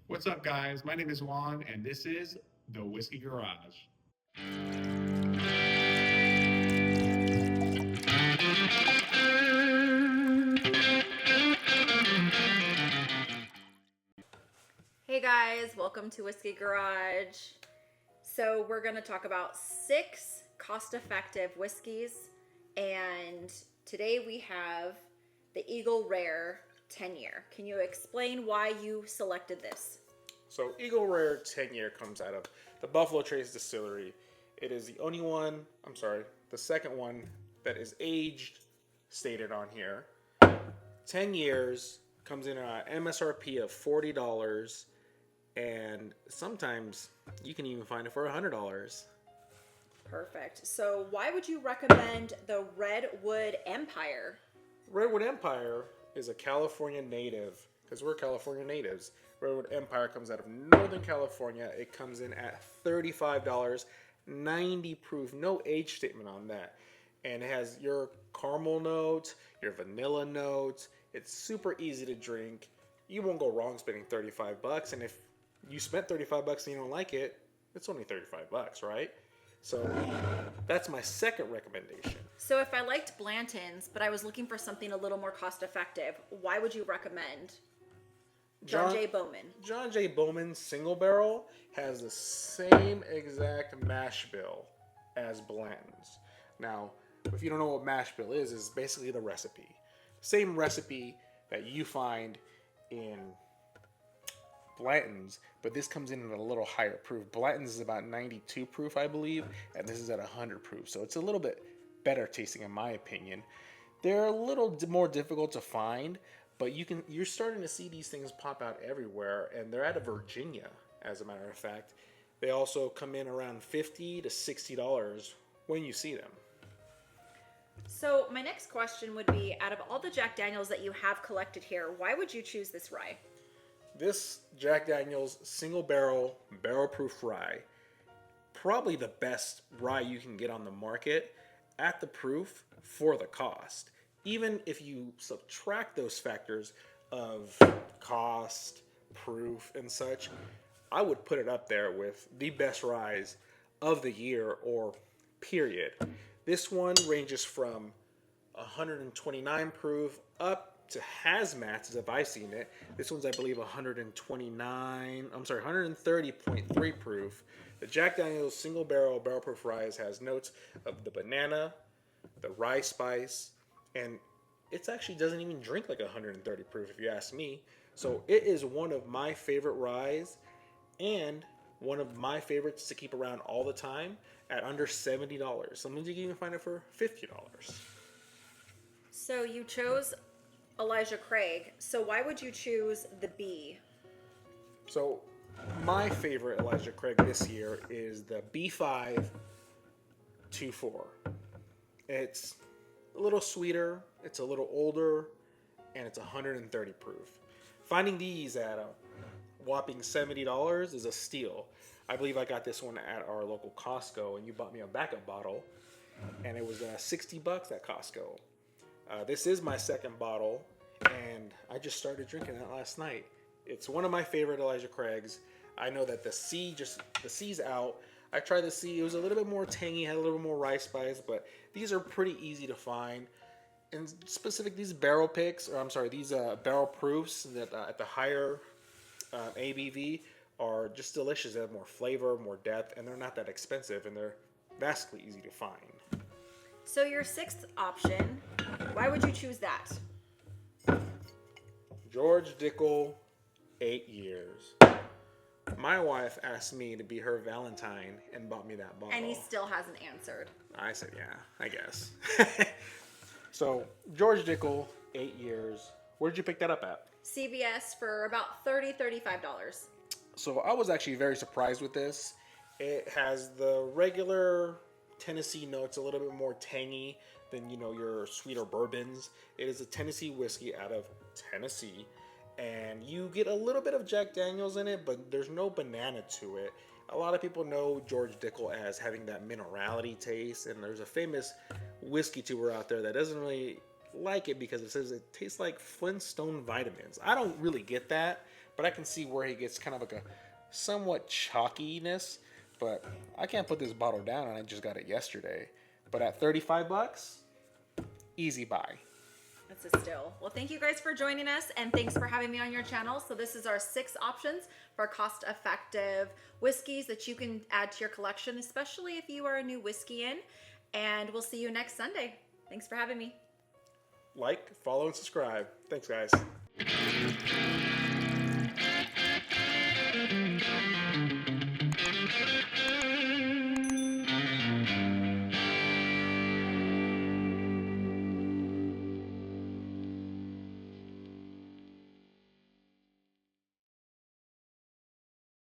What's up, guys? My name is Juan, and this is the Whiskey Garage. Hey guys, welcome to Whiskey Garage. So, we're going to talk about 6 cost effective whiskeys, and today we have the Eagle Rare 10 year. Can you explain why you selected this? So Eagle Rare 10 year comes out of the Buffalo Trace Distillery. It is the second one that is aged stated on here. 10 years comes in at MSRP of $40, and sometimes you can even find it for $100. Perfect. So, why would you recommend the Redwood Empire? Redwood Empire is a California native because we're California natives. Redwood Empire comes out of Northern California. It comes in at $35, 90 proof, no age statement on that. And it has your caramel notes, your vanilla notes. It's super easy to drink. You won't go wrong spending $35. And if you spent $35 and you don't like it, it's only $35, right? So that's my second recommendation. So, if I liked Blanton's, but I was looking for something a little more cost effective, why would you recommend John J. Bowman? John J. Bowman single barrel has the same exact mash bill as Blanton's. Now, if you don't know what mash bill is basically the recipe. Same recipe that you find in Blanton's, but this comes in at a little higher proof. Blanton's is about 92 proof, I believe, and this is at 100 proof. So it's a little bit better tasting in my opinion. They're a little more difficult to find, but you're starting to see these things pop out everywhere, and they're out of Virginia, as a matter of fact. They also come in around $50 to $60 when you see them. So, my next question would be, out of all the Jack Daniels that you have collected here, why would you choose this rye? This Jack Daniel's single barrel proof rye, probably the best rye you can get on the market at the proof for the cost. Even if you subtract those factors of cost, proof, and such, I would put it up there with the best ryes of the year or period. This one ranges from 129 proof up to hazmats, as if I've seen it. This one's, I believe, 130.3 proof. The Jack Daniel's single barrel proof rye has notes of the banana, the rye spice, and it actually doesn't even drink like 130 proof if you ask me. So it is one of my favorite ryes and one of my favorites to keep around all the time at under $70. Sometimes you can even find it for $50. So, you chose Elijah Craig. So, why would you choose the B? So my favorite Elijah Craig this year is the B524. It's a little sweeter, it's a little older, and it's 130 proof. Finding these at a whopping $70 is a steal. I believe I got this one at our local Costco, and you bought me a backup bottle, and it was $60 at Costco. This is my second bottle, and I just started drinking it last night. It's one of my favorite Elijah Craigs. I know that the C's out. I tried the C. It was a little bit more tangy, had a little bit more rice spice, but these are pretty easy to find. And specific, these barrel proofs that at the higher ABV are just delicious. They have more flavor, more depth, and they're not that expensive, and they're vastly easy to find. So, your 6th option, why would you choose that? George Dickel, 8 years. My wife asked me to be her Valentine and bought me that bottle. And he still hasn't answered. I said, yeah, I guess. So, George Dickel, 8 years. Where did you pick that up at? CVS for about $35. So, I was actually very surprised with this. It has the regular Tennessee notes, a little bit more tangy than, your sweeter bourbons. It is a Tennessee whiskey out of Tennessee. And you get a little bit of Jack Daniels in it, but there's no banana to it. A lot of people know George Dickel as having that minerality taste, and there's a famous whiskey tour out there that doesn't really like it because it says it tastes like Flintstone vitamins. I don't really get that, but I can see where he gets kind of like a somewhat chalkiness. But I can't put this bottle down, and I just got it yesterday. But at $35, easy buy. That's a still. Well, thank you guys for joining us, and thanks for having me on your channel. So this is our 6 options for cost-effective whiskeys that you can add to your collection, especially if you are a new whiskey in. And we'll see you next Sunday. Thanks for having me. Like, follow, and subscribe. Thanks, guys.